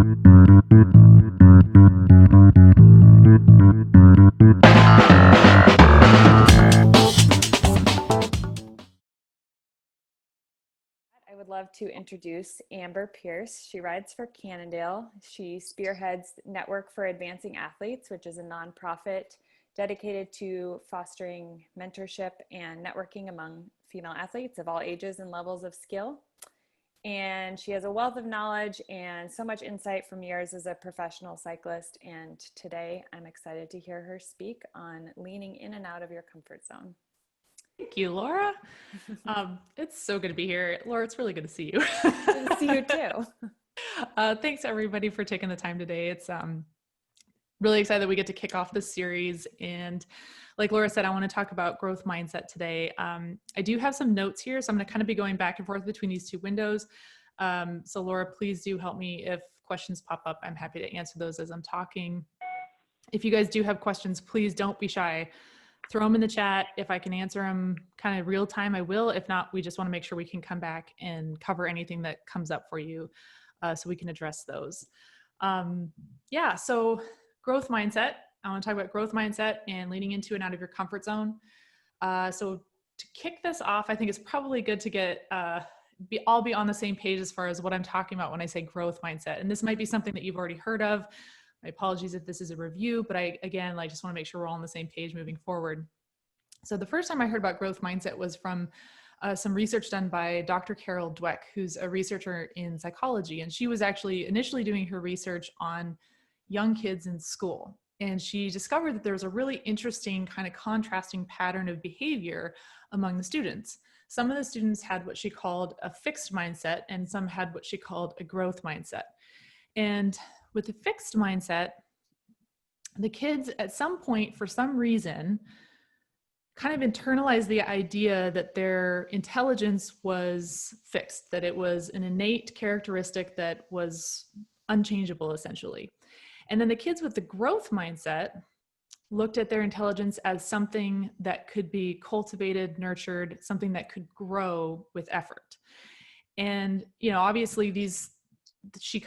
I would love to introduce Amber Pierce. She rides for Cannondale. She spearheads Network for Advancing Athletes, which is a nonprofit dedicated to fostering mentorship and networking among female athletes of all ages and levels of skill. And she has a wealth of knowledge and so much insight from years as a professional cyclist. And today I'm excited to hear her speak on leaning in and out of your comfort zone. Thank you, Laura. It's so good to be here. Laura, it's really good to see you. Good to see you too. Thanks everybody for taking the time today. It's really excited that we get to kick off this series. And like Laura said, I want to talk about growth mindset today. I do have some notes here, so I'm going to kind of be going back and forth between these two windows. So Laura, please do help me if questions pop up. I'm happy to answer those as I'm talking. If you guys do have questions, please don't be shy. Throw them in the chat. If I can answer them kind of real time, I will. If not, we just want to make sure we can come back and cover anything that comes up for you so we can address those. So growth mindset. I want to talk about growth mindset and leaning into and out of your comfort zone. So to kick this off, I think it's probably good to get all be on the same page as far as what I'm talking about when I say growth mindset. And this might be something that you've already heard of. My apologies if this is a review, but I just want to make sure we're all on the same page moving forward. So the first time I heard about growth mindset was from some research done by Dr. Carol Dweck, who's a researcher in psychology. And she was actually initially doing her research on young kids in school. And she discovered that there was a really interesting kind of contrasting pattern of behavior among the students. Some of the students had what she called a fixed mindset, and some had what she called a growth mindset. And with the fixed mindset, the kids at some point, for some reason, kind of internalized the idea that their intelligence was fixed, that it was an innate characteristic that was unchangeable, essentially. And then the kids with the growth mindset looked at their intelligence as something that could be cultivated, nurtured, something that could grow with effort. And, obviously she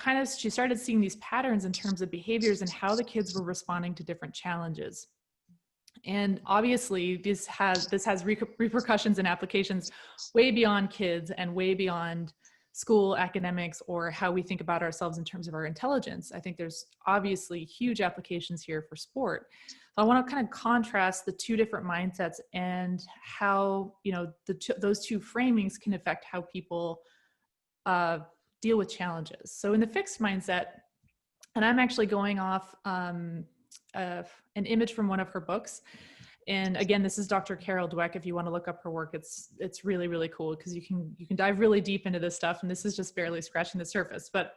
started seeing these patterns in terms of behaviors and how the kids were responding to different challenges. And obviously this has repercussions and applications way beyond kids and way beyond school academics or how we think about ourselves in terms of our intelligence. I think there's obviously huge applications here for sport. So I want to kind of contrast the two different mindsets and how, those two framings can affect how people deal with challenges. So in the fixed mindset, and I'm actually going off an image from one of her books. And again, this is Dr. Carol Dweck. If you want to look up her work, it's really, really cool because you can dive really deep into this stuff. And this is just barely scratching the surface. But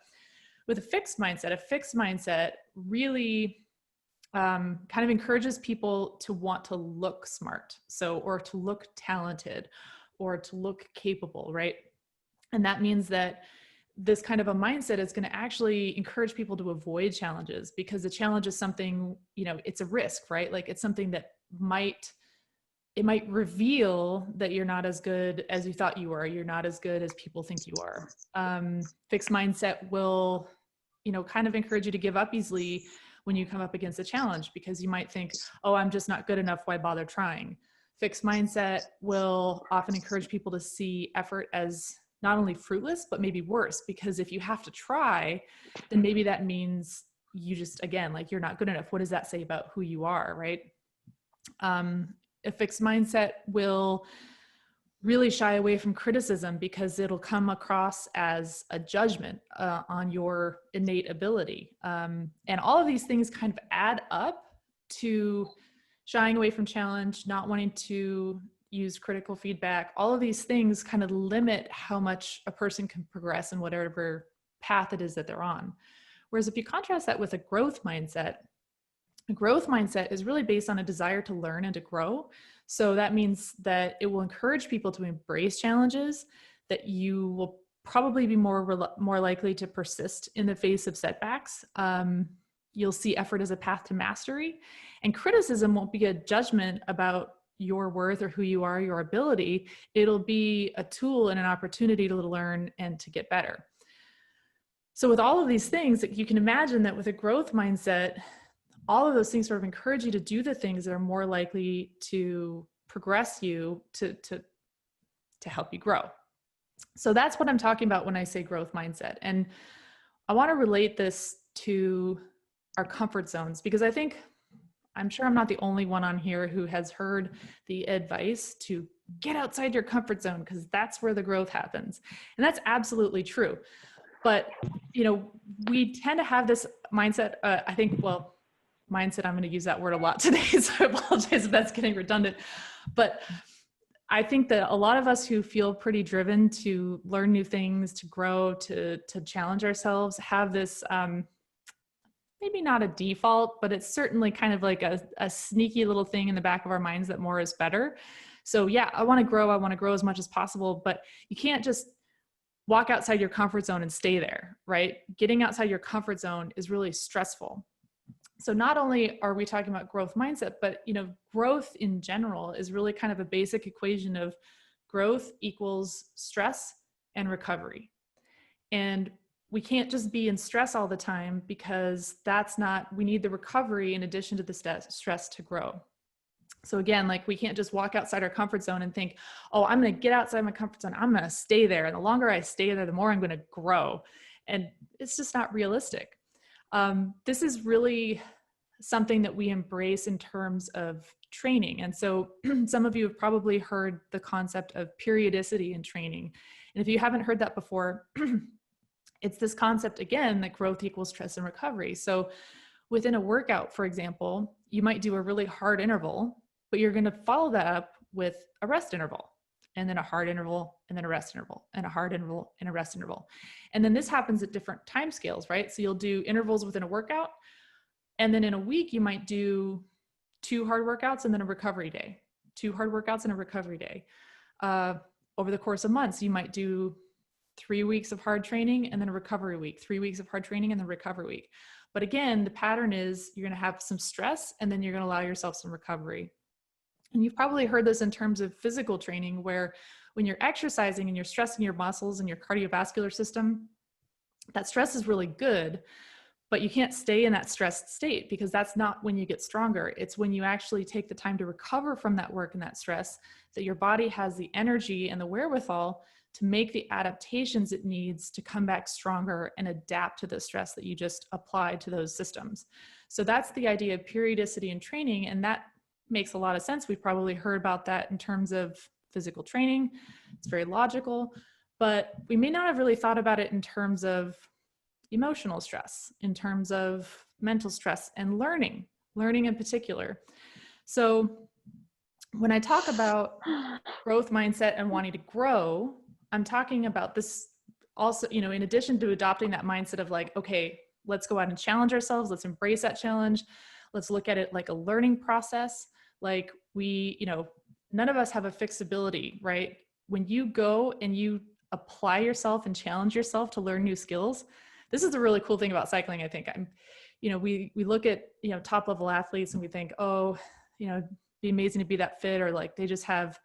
with a fixed mindset really kind of encourages people to want to look smart. Or to look talented or to look capable, right? And that means that this kind of a mindset is going to actually encourage people to avoid challenges because the challenge is something, it's a risk, right? Like it's something that might reveal that you're not as good as you thought you were. You're not as good as people think you are. Fixed mindset will, kind of encourage you to give up easily when you come up against a challenge because you might think, oh, I'm just not good enough. Why bother trying? Fixed mindset will often encourage people to see effort as not only fruitless, but maybe worse, because if you have to try, then maybe that means you just, again, like you're not good enough. What does that say about who you are, right? A fixed mindset will really shy away from criticism because it'll come across as a judgment on your innate ability. And all of these things kind of add up to shying away from challenge, not wanting to use critical feedback. All of these things kind of limit how much a person can progress in whatever path it is that they're on. Whereas if you contrast that with a growth mindset is really based on a desire to learn and to grow. So that means that it will encourage people to embrace challenges, that you will probably be more likely to persist in the face of setbacks. You'll see effort as a path to mastery, and criticism won't be a judgment about your worth or who you are, your ability. It'll be a tool and an opportunity to learn and to get better. So with all of these things, you can imagine that with a growth mindset, all of those things sort of encourage you to do the things that are more likely to progress you to help you grow. So that's what I'm talking about when I say growth mindset. And I want to relate this to our comfort zones, because I'm sure I'm not the only one on here who has heard the advice to get outside your comfort zone because that's where the growth happens. And that's absolutely true. But, we tend to have this mindset, mindset, I'm going to use that word a lot today, so I apologize if that's getting redundant. But I think that a lot of us who feel pretty driven to learn new things, to grow, to challenge ourselves, have this, maybe not a default, but it's certainly kind of like a sneaky little thing in the back of our minds that more is better. So yeah, I want to grow as much as possible, but you can't just walk outside your comfort zone and stay there, right? Getting outside your comfort zone is really stressful. So not only are we talking about growth mindset, but growth in general is really kind of a basic equation of growth equals stress and recovery. And we can't just be in stress all the time, because we need the recovery in addition to the stress to grow. So again, like, we can't just walk outside our comfort zone and think, oh, I'm going to get outside my comfort zone, I'm going to stay there. And the longer I stay there, the more I'm going to grow. And it's just not realistic. This is really something that we embrace in terms of training. And so some of you have probably heard the concept of periodicity in training. And if you haven't heard that before, it's this concept, again, that growth equals stress and recovery. So within a workout, for example, you might do a really hard interval, but you're going to follow that up with a rest interval, and then a hard interval, and then a rest interval, and a hard interval, and a rest interval. And then this happens at different time scales, right? So you'll do intervals within a workout, and then in a week, you might do 2 hard workouts and then a recovery day, 2 hard workouts and a recovery day. Over the course of months, you might do 3 weeks of hard training and then a recovery week, 3 weeks of hard training and then recovery week. But again, the pattern is you're going to have some stress and then you're going to allow yourself some recovery. And you've probably heard this in terms of physical training, where when you're exercising and you're stressing your muscles and your cardiovascular system, that stress is really good, but you can't stay in that stressed state, because that's not when you get stronger. It's when you actually take the time to recover from that work and that stress that your body has the energy and the wherewithal to make the adaptations it needs to come back stronger and adapt to the stress that you just applied to those systems. So that's the idea of periodicity in training, and that makes a lot of sense. We've probably heard about that in terms of physical training. It's very logical, but we may not have really thought about it in terms of emotional stress, in terms of mental stress, and learning in particular. So when I talk about growth mindset and wanting to grow, I'm talking about this also, in addition to adopting that mindset of like, okay, let's go out and challenge ourselves. Let's embrace that challenge. Let's look at it like a learning process. Like none of us have a fixed ability, right? When you go and you apply yourself and challenge yourself to learn new skills, this is the really cool thing about cycling. I think we look at, top level athletes and we think, oh, it'd be amazing to be that fit, or like they just have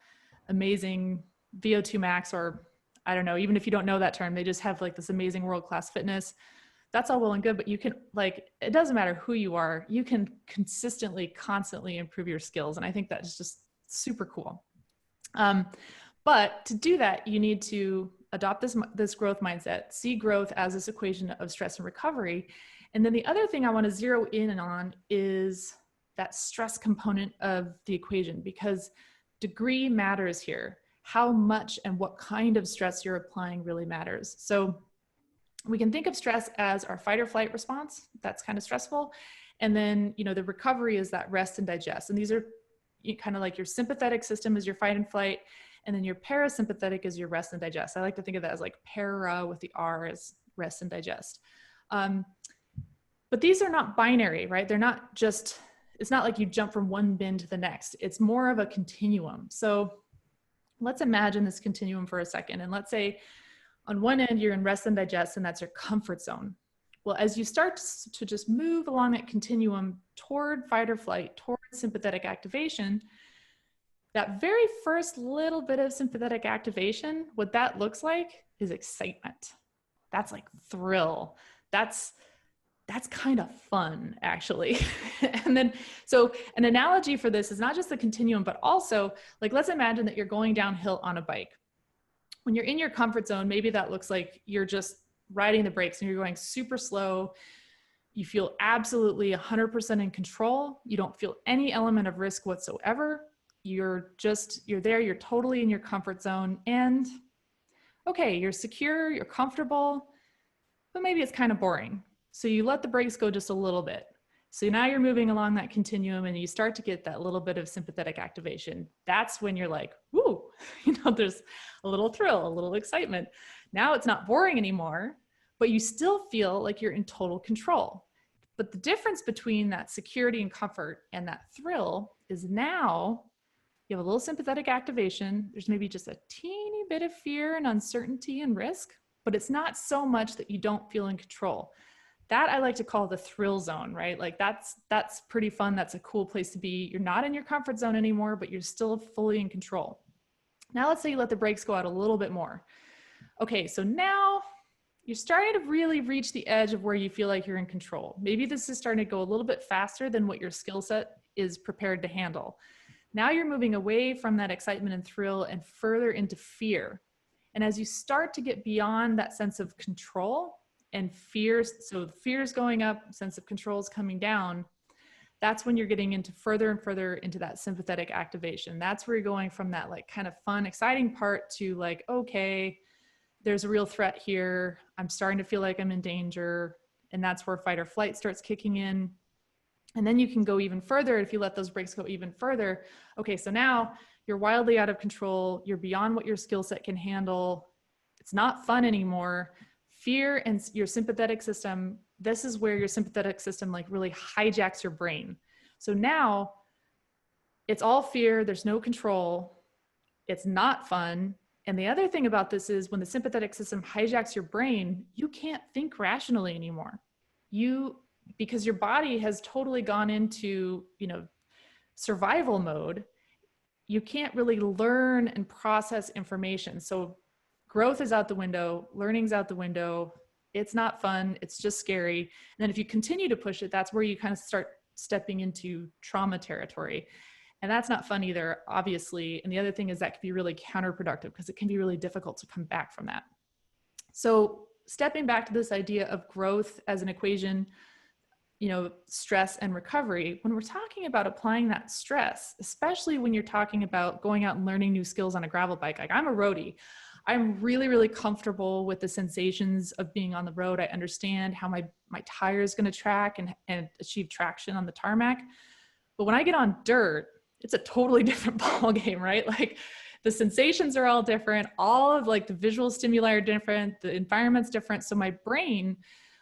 amazing VO2 max, or I don't know, even if you don't know that term, they just have like this amazing world-class fitness. That's all well and good, but you can, like, it doesn't matter who you are, you can constantly improve your skills. And I think that's just super cool. But to do that, you need to adopt this growth mindset, see growth as this equation of stress and recovery. And then the other thing I want to zero in on is that stress component of the equation, because degree matters here. How much and what kind of stress you're applying really matters. So we can think of stress as our fight or flight response. That's kind of stressful. And then, the recovery is that rest and digest. And these are kind of like your sympathetic system is your fight and flight. And then your parasympathetic is your rest and digest. I like to think of that as like para with the R as rest and digest. But these are not binary, right? They're not just, it's not like you jump from one bin to the next. It's more of a continuum. So let's imagine this continuum for a second. And let's say on one end, you're in rest and digest, and that's your comfort zone. Well, as you start to just move along that continuum toward fight or flight, toward sympathetic activation, that very first little bit of sympathetic activation, what that looks like is excitement. That's like thrill. That's kind of fun, actually. And then, so an analogy for this is not just the continuum, but also, like, let's imagine that you're going downhill on a bike. When you're in your comfort zone, maybe that looks like you're just riding the brakes and you're going super slow. You feel absolutely 100% in control. You don't feel any element of risk whatsoever. You're there, you're totally in your comfort zone. And okay, you're secure, you're comfortable, but maybe it's kind of boring. So you let the brakes go just a little bit. So now you're moving along that continuum and you start to get that little bit of sympathetic activation. That's when you're like, woo, there's a little thrill, a little excitement. Now it's not boring anymore, but you still feel like you're in total control. But the difference between that security and comfort and that thrill is now you have a little sympathetic activation. There's maybe just a teeny bit of fear and uncertainty and risk, but it's not so much that you don't feel in control. That I like to call the thrill zone, right? Like that's pretty fun. That's a cool place to be. You're not in your comfort zone anymore, but you're still fully in control. Now let's say you let the brakes go out a little bit more. Okay, so now you're starting to really reach the edge of where you feel like you're in control. Maybe this is starting to go a little bit faster than what your skill set is prepared to handle. Now you're moving away from that excitement and thrill and further into fear. And as you start to get beyond that sense of control and fears, so fear's going up, sense of control is coming down, that's when you're getting into further and further into that sympathetic activation. That's where you're going from that like kind of fun, exciting part to like, okay, there's a real threat here. I'm starting to feel like I'm in danger. And that's where fight or flight starts kicking in. And then you can go even further if you let those brakes go even further. Okay, so now you're wildly out of control. You're beyond what your skill set can handle. It's not fun anymore. Fear and your sympathetic system, this is where your sympathetic system like really hijacks your brain. So now it's all fear. There's no control. It's not fun. And the other thing about this is when the sympathetic system hijacks your brain, you can't think rationally anymore. Because your body has totally gone into, survival mode, you can't really learn and process information. So growth is out the window, learning's out the window. It's not fun. It's just scary. And then if you continue to push it, that's where you kind of start stepping into trauma territory. And that's not fun either, obviously. And the other thing is that can be really counterproductive because it can be really difficult to come back from that. So stepping back to this idea of growth as an equation, stress and recovery, when we're talking about applying that stress, especially when you're talking about going out and learning new skills on a gravel bike, like I'm a roadie, I'm really, really comfortable with the sensations of being on the road. I understand how my tire is going to track and achieve traction on the tarmac. But when I get on dirt, it's a totally different ball game, right? Like the sensations are all different. All of like the visual stimuli are different. The environment's different. So my brain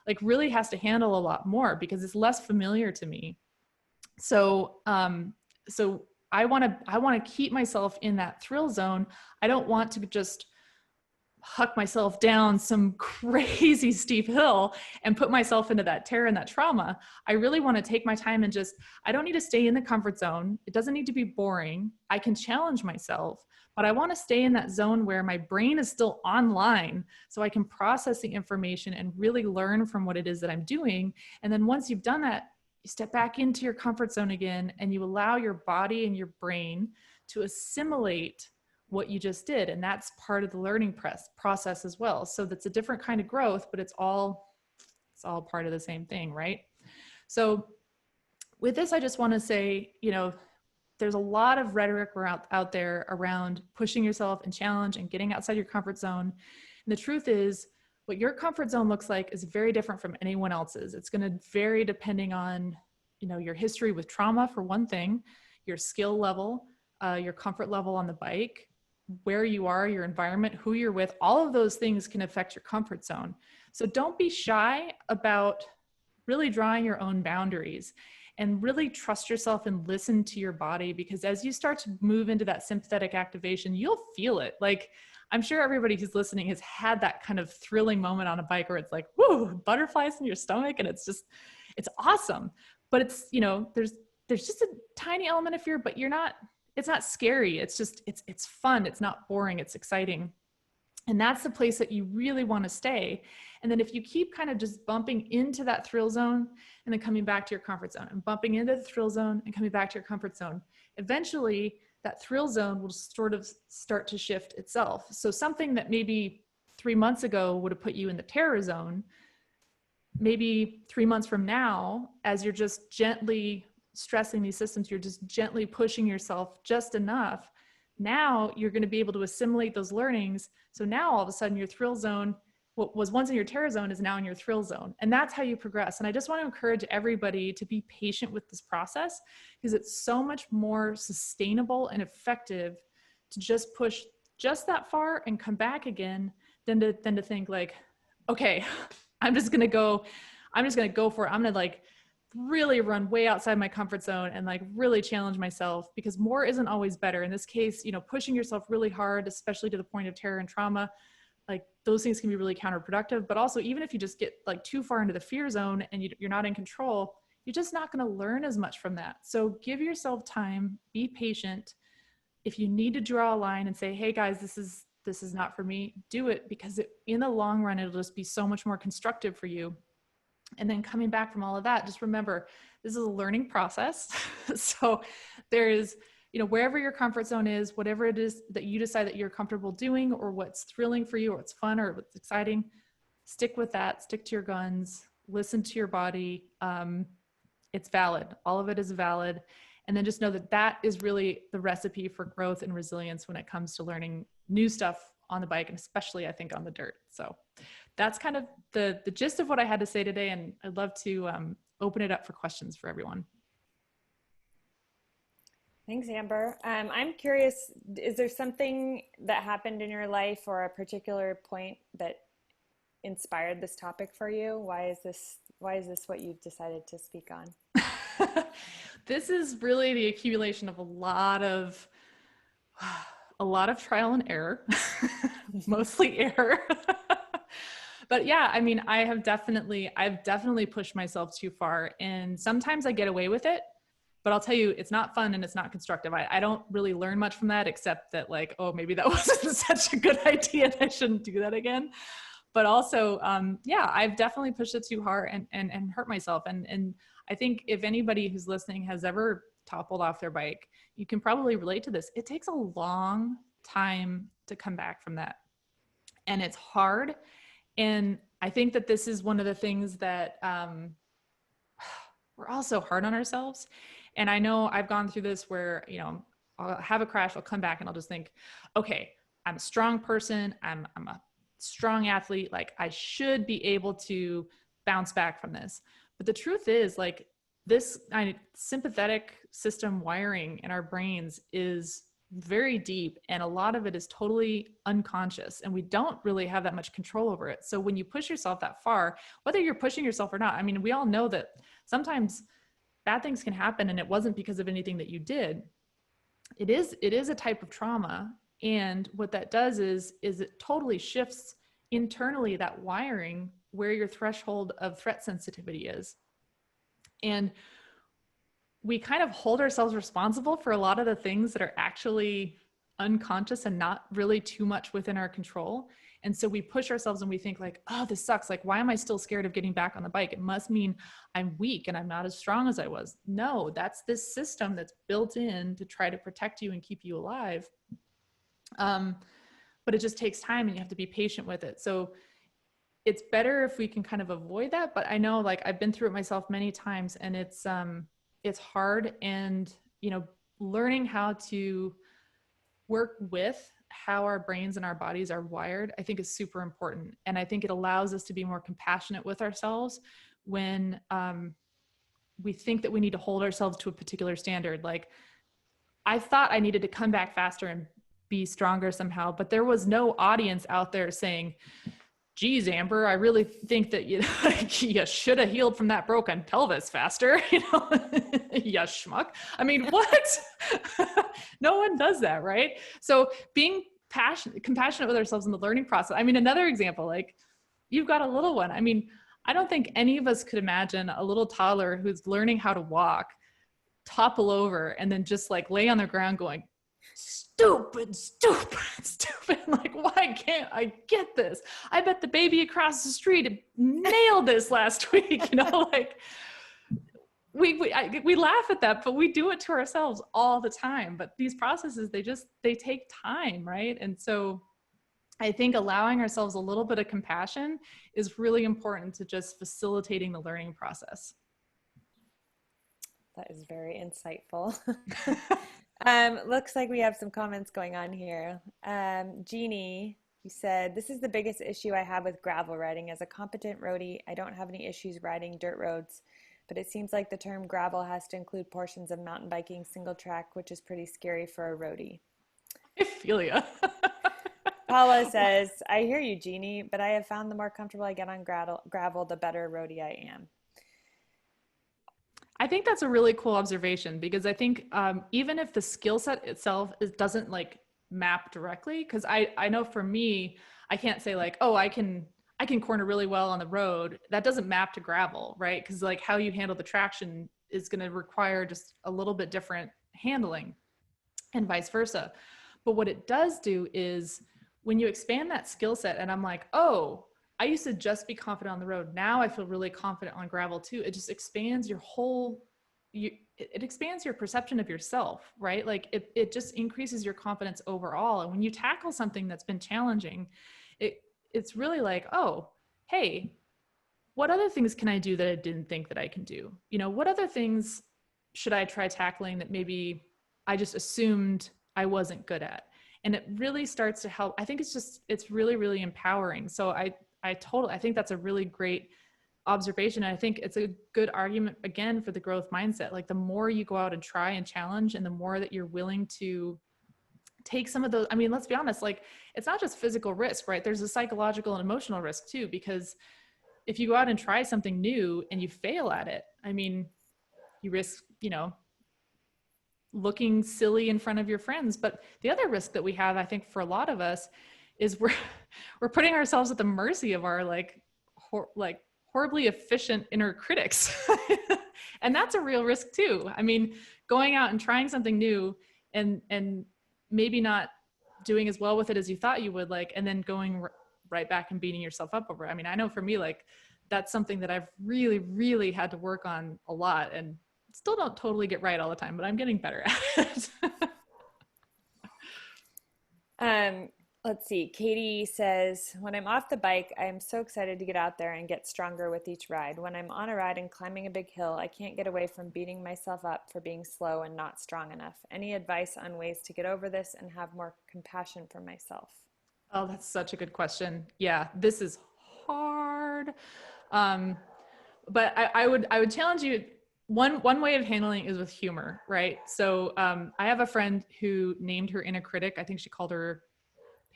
like really has to handle a lot more because it's less familiar to me. So I want to keep myself in that thrill zone. I don't want to just huck myself down some crazy steep hill and put myself into that terror and that trauma. I really want to take my time and I don't need to stay in the comfort zone. It doesn't need to be boring. I can challenge myself, but I want to stay in that zone where my brain is still online so I can process the information and really learn from what it is that I'm doing. And then once you've done that, you step back into your comfort zone again and you allow your body and your brain to assimilate what you just did. And that's part of the learning process as well. So that's a different kind of growth, but it's all part of the same thing, right? So with this, I just want to say, there's a lot of rhetoric out there around pushing yourself and challenge and getting outside your comfort zone. And the truth is what your comfort zone looks like is very different from anyone else's. It's going to vary depending on, your history with trauma for one thing, your skill level, your comfort level on the bike, where you are, your environment, who you're with, all of those things can affect your comfort zone. So don't be shy about really drawing your own boundaries and really trust yourself and listen to your body, because as you start to move into that sympathetic activation, you'll feel it. Like I'm sure everybody who's listening has had that kind of thrilling moment on a bike where it's like, whoo, butterflies in your stomach. And it's awesome. But it's, there's just a tiny element of fear, but it's not scary. It's just, it's fun. It's not boring. It's exciting. And that's the place that you really want to stay. And then if you keep kind of just bumping into that thrill zone and then coming back to your comfort zone and bumping into the thrill zone and coming back to your comfort zone, eventually that thrill zone will sort of start to shift itself. So something that maybe 3 months ago would have put you in the terror zone, maybe 3 months from now, as you're just gently stressing these systems, you're just gently pushing yourself just enough. Now you're going to be able to assimilate those learnings. So now all of a sudden your thrill zone, what was once in your terror zone, is now in your thrill zone. And that's how you progress. And I just want to encourage everybody to be patient with this process, because it's so much more sustainable and effective to just push just that far and come back again than to think like, okay, I'm just going to go for it. I'm going to like really run way outside my comfort zone and like really challenge myself, because more isn't always better. In this case, you know, pushing yourself really hard, especially to the point of terror and trauma, like those things can be really counterproductive. But also, even if you just get like too far into the fear zone and you're not in control, you're just not going to learn as much from that. So give yourself time, be patient. If you need to draw a line and say, hey guys, this is not for me, do it, because in the long run, it'll just be so much more constructive for you. And then coming back from all of that, just remember, this is a learning process. So there is, you know, wherever your comfort zone is, whatever it is that you decide that you're comfortable doing, or what's thrilling for you, or what's fun, or what's exciting, stick with that, stick to your guns, listen to your body. It's valid. All of it is valid. And then just know that that is really the recipe for growth and resilience when it comes to learning new stuff on the bike, and especially I think on the dirt. So that's kind of the gist of what I had to say today. And I'd love to open it up for questions for everyone. Thanks, Amber. I'm curious, is there something that happened in your life or a particular point that inspired this topic for you? Why is this what you decided to speak on? This is really the accumulation of a lot of trial and error, mostly error. But yeah, I mean, I've definitely pushed myself too far, and sometimes I get away with it, but I'll tell you, it's not fun and it's not constructive. I don't really learn much from that, except that like, oh, maybe that wasn't such a good idea and I shouldn't do that again. But also, yeah, I've definitely pushed it too hard and hurt myself. And I think if anybody who's listening has ever toppled off their bike, you can probably relate to this. It takes a long time to come back from that. And it's hard. And I think that this is one of the things that we're all so hard on ourselves. And I know I've gone through this where, you know, I'll have a crash, I'll come back and I'll just think, okay, I'm a strong person. I'm a strong athlete. Like I should be able to bounce back from this. But the truth is, like, this sympathetic system wiring in our brains is very deep, and a lot of it is totally unconscious, and we don't really have that much control over it. So when you push yourself that far, whether you're pushing yourself or not, I mean, we all know that sometimes bad things can happen and it wasn't because of anything that you did. It is a type of trauma, and what that does is it totally shifts internally that wiring where your threshold of threat sensitivity is. And we kind of hold ourselves responsible for a lot of the things that are actually unconscious and not really too much within our control. And so we push ourselves and we think like, oh, this sucks. Like, why am I still scared of getting back on the bike? It must mean I'm weak and I'm not as strong as I was. No, that's this system that's built in to try to protect you and keep you alive. But it just takes time and you have to be patient with it. So it's better if we can kind of avoid that. But I know, like, I've been through it myself many times, and it's hard. And, you know, learning how to work with how our brains and our bodies are wired, I think is super important. And I think it allows us to be more compassionate with ourselves when we think that we need to hold ourselves to a particular standard. Like, I thought I needed to come back faster and be stronger somehow, but there was no audience out there saying, geez, Amber, I really think that you should have healed from that broken pelvis faster, you schmuck. I mean, what? No one does that, right? So being compassionate with ourselves in the learning process. I mean, another example, like, you've got a little one. I mean, I don't think any of us could imagine a little toddler who's learning how to walk topple over and then just like lay on the ground going, stupid, stupid, stupid. Like, why can't I get this? I bet the baby across the street nailed this last week. Like we laugh at that, but we do it to ourselves all the time. But these processes, they take time, right? And so I think allowing ourselves a little bit of compassion is really important to just facilitating the learning process. That is very insightful. Looks like we have some comments going on here. Jeannie, you said, this is the biggest issue I have with gravel riding. As a competent roadie, I don't have any issues riding dirt roads, but it seems like the term gravel has to include portions of mountain biking single track, which is pretty scary for a roadie. I feel ya. Paula says, I hear you, Jeannie, but I have found the more comfortable I get on gravel, the better roadie I am. I think that's a really cool observation, because I think even if the skill set itself doesn't like map directly, because I know for me, I can't say like, oh, I can corner really well on the road. That doesn't map to gravel, right? Because like how you handle the traction is going to require just a little bit different handling, and vice versa. But what it does do is when you expand that skill set, and I'm like, oh, I used to just be confident on the road. Now I feel really confident on gravel too. It just expands your whole, it expands your perception of yourself, right? Like it just increases your confidence overall. And when you tackle something that's been challenging, it's really like, oh, hey, what other things can I do that I didn't think that I can do? What other things should I try tackling that maybe I just assumed I wasn't good at? And it really starts to help. I think it's really, really empowering. So I think that's a really great observation. And I think it's a good argument again for the growth mindset. Like the more you go out and try and challenge, and the more that you're willing to take some of those, I mean, let's be honest, like it's not just physical risk, right? There's a psychological and emotional risk too, because if you go out and try something new and you fail at it, I mean, you risk, looking silly in front of your friends. But the other risk that we have, I think for a lot of us, is we're putting ourselves at the mercy of our horribly efficient inner critics. And that's a real risk too. I mean, going out and trying something new and maybe not doing as well with it as you thought you would, like, and then going right back and beating yourself up over it. I mean, I know for me, like, that's something that I've really, really had to work on a lot, and still don't totally get right all the time, but I'm getting better at it. Let's see. Katie says, when I'm off the bike, I am so excited to get out there and get stronger with each ride. When I'm on a ride and climbing a big hill, I can't get away from beating myself up for being slow and not strong enough. Any advice on ways to get over this and have more compassion for myself? Oh, that's such a good question. Yeah, this is hard. But I would challenge you. One way of handling it is with humor, right? So I have a friend who named her inner critic. I think she called her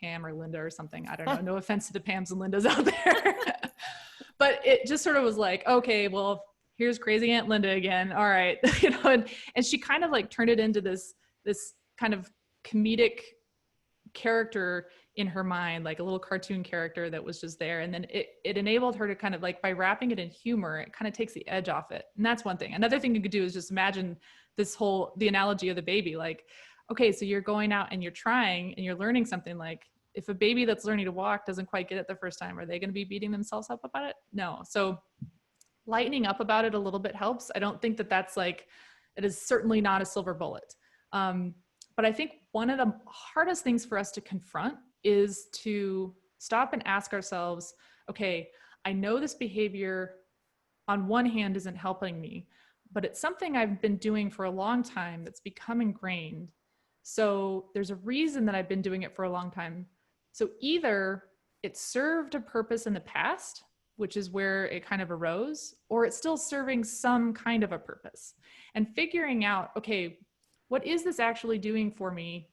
Pam or Linda or something. I don't know. No offense to the Pams and Lindas out there. But it just sort of was like, okay, well, here's crazy Aunt Linda again. All right. And she kind of like turned it into this kind of comedic character in her mind, like a little cartoon character that was just there. And then it enabled her to kind of like, by wrapping it in humor, it kind of takes the edge off it. And that's one thing. Another thing you could do is just imagine the analogy of the baby. Like, okay, so you're going out and you're trying and you're learning something. Like if a baby that's learning to walk doesn't quite get it the first time, are they going to be beating themselves up about it? No. So lightening up about it a little bit helps. I don't think that that's like, it is certainly not a silver bullet. But I think one of the hardest things for us to confront is to stop and ask ourselves, okay, I know this behavior on one hand isn't helping me, but it's something I've been doing for a long time that's become ingrained. So there's a reason that I've been doing it for a long time. So either it served a purpose in the past, which is where it kind of arose, or it's still serving some kind of a purpose. And figuring out, okay, what is this actually doing for me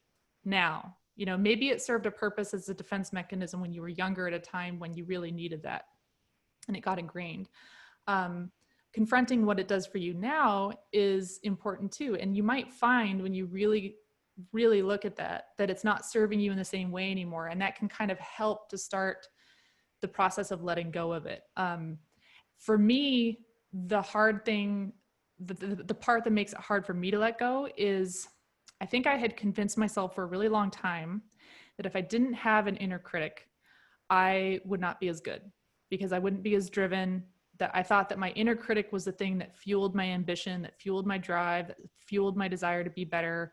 now? Maybe it served a purpose as a defense mechanism when you were younger at a time when you really needed that and it got ingrained. Confronting what it does for you now is important too. And you might find when you really, really look at that it's not serving you in the same way anymore. And that can kind of help to start the process of letting go of it. For me, the hard thing, the part that makes it hard for me to let go is I think I had convinced myself for a really long time that if I didn't have an inner critic, I would not be as good, because I wouldn't be as driven. That I thought that my inner critic was the thing that fueled my ambition, that fueled my drive, that fueled my desire to be better.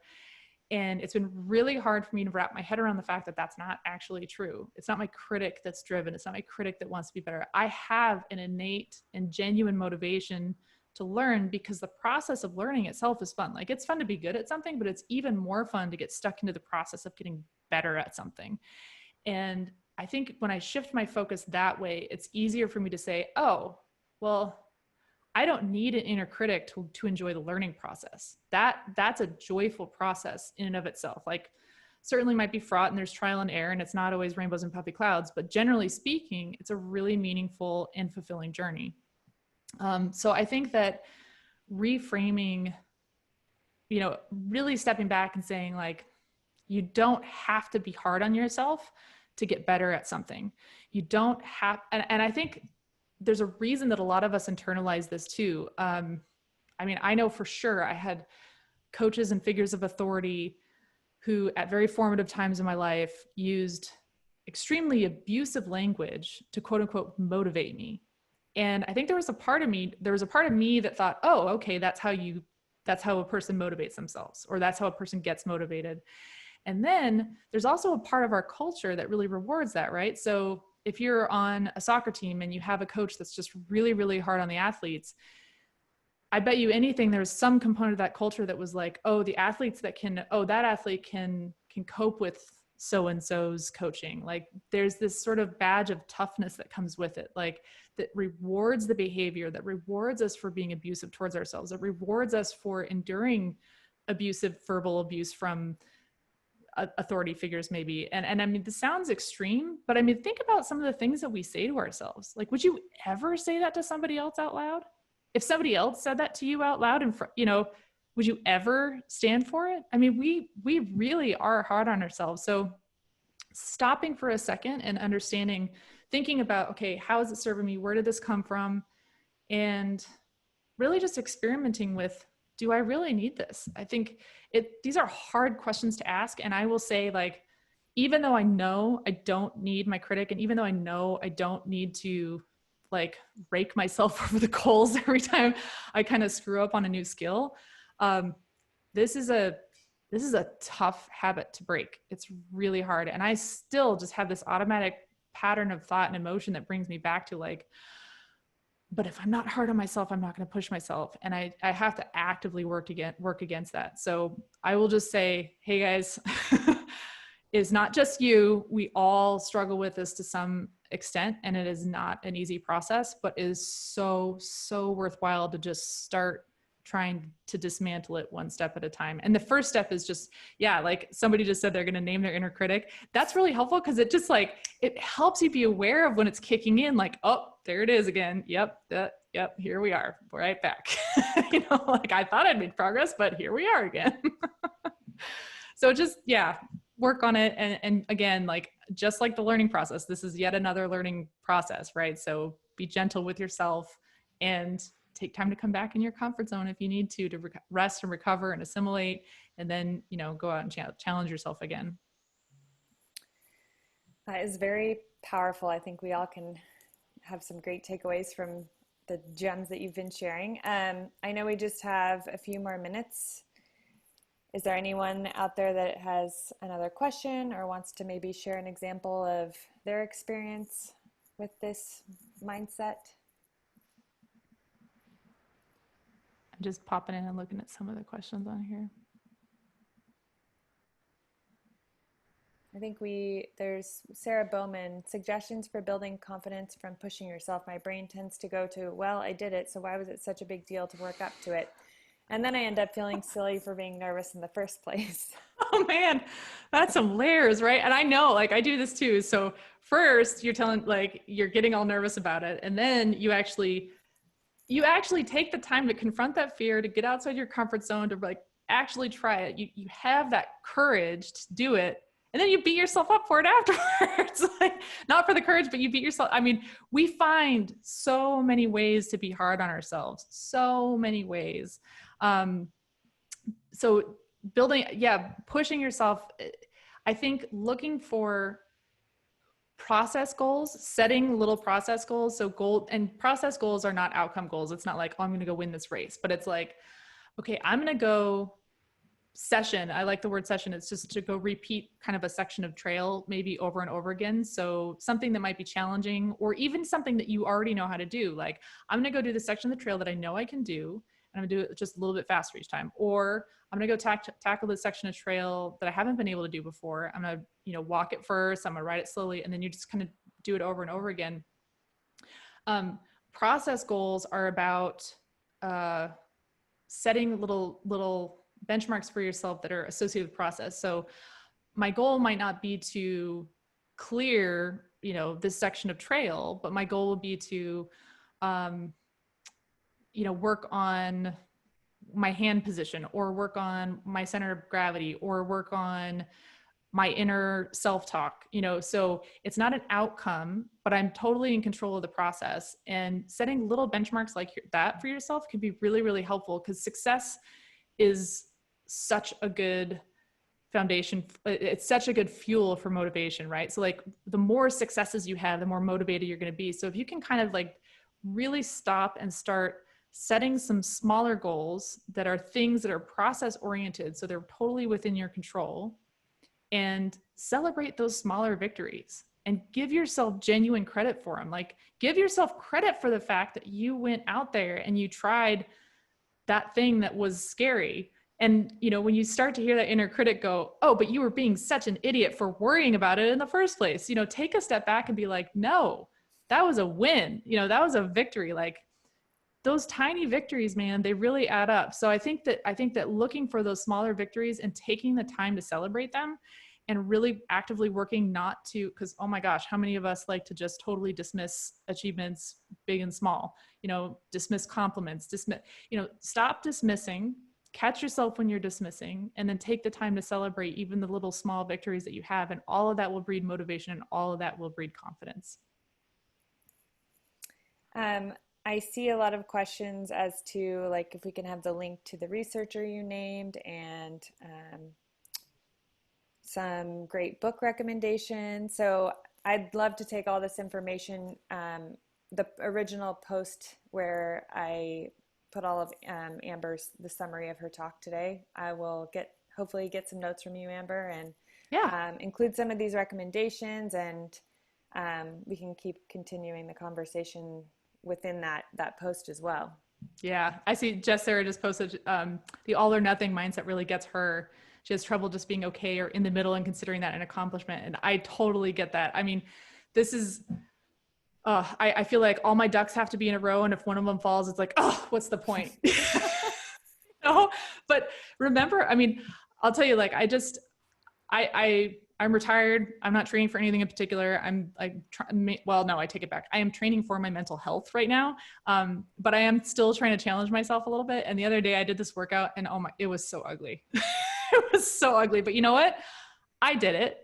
And it's been really hard for me to wrap my head around the fact that that's not actually true. It's not my critic that's driven. It's not my critic that wants to be better. I have an innate and genuine motivation to learn, because the process of learning itself is fun. Like, it's fun to be good at something, but it's even more fun to get stuck into the process of getting better at something. And I think when I shift my focus that way, it's easier for me to say, oh, well, I don't need an inner critic to enjoy the learning process. That's a joyful process in and of itself. Like, certainly might be fraught and there's trial and error and it's not always rainbows and puffy clouds, but generally speaking, it's a really meaningful and fulfilling journey. So I think that reframing, really stepping back and saying, like, you don't have to be hard on yourself to get better at something. You don't have, and I think there's a reason that a lot of us internalize this too. I know for sure I had coaches and figures of authority who at very formative times in my life used extremely abusive language to quote unquote motivate me. And I think there was a part of me that thought, oh, okay, that's how a person motivates themselves, or that's how a person gets motivated. And then there's also a part of our culture that really rewards that, right? So if you're on a soccer team and you have a coach that's just really, really hard on the athletes, I bet you anything there's some component of that culture that was like, oh, that athlete can cope with so-and-so's coaching. Like, there's this sort of badge of toughness that comes with it, like, that rewards the behavior, that rewards us for being abusive towards ourselves, that rewards us for enduring abusive verbal abuse from authority figures maybe. And I mean, this sounds extreme, but I mean, think about some of the things that we say to ourselves. Like, would you ever say that to somebody else out loud? If somebody else said that to you out loud, would you ever stand for it? I mean, we really are hard on ourselves. So stopping for a second and understanding, thinking about, okay, how is it serving me? Where did this come from? And really just experimenting with, do I really need this? I think these are hard questions to ask. And I will say, like, even though I know I don't need my critic, and even though I know I don't need to like rake myself over the coals every time I kind of screw up on a new skill, this is a tough habit to break. It's really hard. And I still just have this automatic pattern of thought and emotion that brings me back to, like, but if I'm not hard on myself, I'm not going to push myself. And I have to actively work against that. So I will just say, hey guys, it's not just you. We all struggle with this to some extent, and it is not an easy process, but it is so, so worthwhile to just start trying to dismantle it one step at a time. And the first step is just, like somebody just said, they're going to name their inner critic. That's really helpful, because it just it helps you be aware of when it's kicking in, like, oh, there it is again. Yep. Here we are, right back. Like, I thought I'd made progress, but here we are again. So just, work on it. And again, like, just like the learning process, this is yet another learning process, right? So be gentle with yourself and take time to come back in your comfort zone if you need to rest and recover and assimilate, and then, go out and challenge yourself again. That is very powerful. I think we all can have some great takeaways from the gems that you've been sharing. I know we just have a few more minutes. Is there anyone out there that has another question or wants to maybe share an example of their experience with this mindset? I'm just popping in and looking at some of the questions on here. I think there's Sarah Bowman, suggestions for building confidence from pushing yourself. My brain tends to go to, well, I did it, so why was it such a big deal to work up to it? And then I end up feeling silly for being nervous in the first place. Oh man, that's some layers, right? And I know, like, I do this too. So first you're you're getting all nervous about it. And then you actually take the time to confront that fear, to get outside your comfort zone, to actually try it. You have that courage to do it. And then you beat yourself up for it afterwards. Not for the courage, but you beat yourself. I mean, we find so many ways to be hard on ourselves, so many ways. So building, yeah, pushing yourself. I think looking for process goals, setting little process goals. So goal and process goals are not outcome goals. It's not like, oh, I'm going to go win this race, but it's like, okay, I'm going to go session. I like the word session. It's just to go repeat kind of a section of trail, maybe over and over again. So something that might be challenging, or even something that you already know how to do. Like, I'm going to go do the section of the trail that I know I can do, and I'm going to do it just a little bit faster each time. Or I'm going to go tackle this section of trail that I haven't been able to do before. I'm going to, walk it first. I'm going to ride it slowly. And then you just kind of do it over and over again. Process goals are about setting little benchmarks for yourself that are associated with process. So my goal might not be to clear, this section of trail, but my goal would be to, work on my hand position, or work on my center of gravity, or work on my inner self-talk, so it's not an outcome, but I'm totally in control of the process. And setting little benchmarks like that for yourself can be really, really helpful, because success is such a good foundation. It's such a good fuel for motivation, right? So like, the more successes you have, the more motivated you're going to be. So if you can kind of like really stop and start setting some smaller goals that are things that are process oriented, so they're totally within your control, and celebrate those smaller victories and give yourself genuine credit for them. Like, give yourself credit for the fact that you went out there and you tried that thing that was scary. And, when you start to hear that inner critic go, oh, but you were being such an idiot for worrying about it in the first place, take a step back and be like, no, that was a win. That was a victory. Like, those tiny victories, man, they really add up. So I think that looking for those smaller victories and taking the time to celebrate them, and really actively working not to, because, oh my gosh, how many of us like to just totally dismiss achievements, big and small, dismiss compliments, stop dismissing, catch yourself when you're dismissing, and then take the time to celebrate even the little small victories that you have. And all of that will breed motivation, and all of that will breed confidence. I see a lot of questions as to like if we can have the link to the researcher you named, and some great book recommendations. So I'd love to take all this information. The original post where I put all of Amber's, the summary of her talk today, I will hopefully get some notes from you, Amber, and include some of these recommendations, and we can keep continuing the conversation within that post as well. Yeah, I see Jess Sarah just posted the all or nothing mindset really gets her. She has trouble just being okay or in the middle and considering that an accomplishment. And I totally get that. I mean, this is, I feel like all my ducks have to be in a row. And if one of them falls, it's like, oh, what's the point? No, but remember, I mean, I'll tell you, like, I'm retired. I'm not training for anything in particular. No, I take it back. I am training for my mental health right now. But I am still trying to challenge myself a little bit. And the other day I did this workout, and it was so ugly. It was so ugly, but you know what? I did it,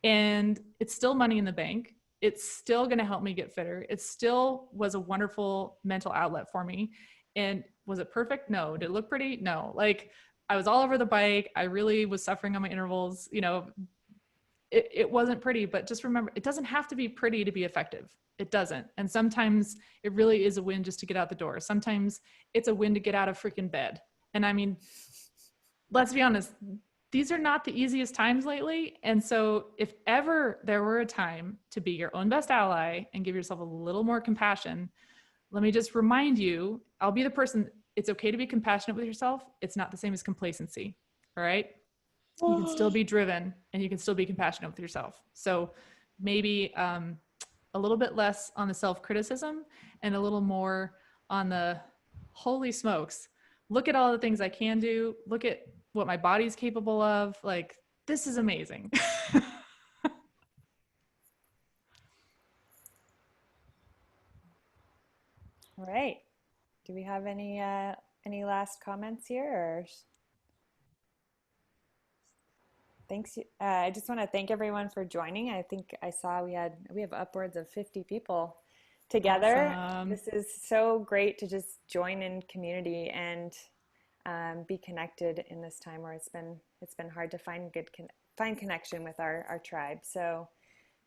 and it's still money in the bank. It's still going to help me get fitter. It still was a wonderful mental outlet for me. And was it perfect? No. Did it look pretty? No. Like, I was all over the bike. I really was suffering on my intervals. It wasn't pretty, but just remember, it doesn't have to be pretty to be effective. It doesn't. And sometimes it really is a win just to get out the door. Sometimes it's a win to get out of freaking bed. And I mean, let's be honest, these are not the easiest times lately. And so if ever there were a time to be your own best ally and give yourself a little more compassion, let me just remind you, I'll be the person. It's okay to be compassionate with yourself. It's not the same as complacency. All right. You can still be driven, and you can still be compassionate with yourself. So maybe a little bit less on the self-criticism and a little more on the holy smokes. Look at all the things I can do. Look at what my body's capable of. Like, this is amazing. All right. Do we have any last comments here? Or thanks. I just want to thank everyone for joining. I think I saw we have upwards of 50 people together. Awesome. This is so great to just join in community, and be connected in this time where it's been hard to find find connection with our tribe. So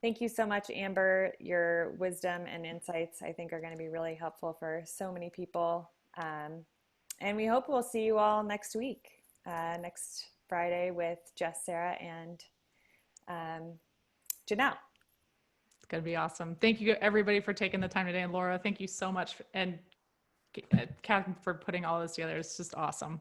thank you so much, Amber. Your wisdom and insights, I think, are going to be really helpful for so many people. And we hope we'll see you all next week, next Friday with Jess, Sarah, and Janelle. It's going to be awesome. Thank you, everybody, for taking the time today. And Laura, thank you so much. And Kat, for putting all this together. It's just awesome.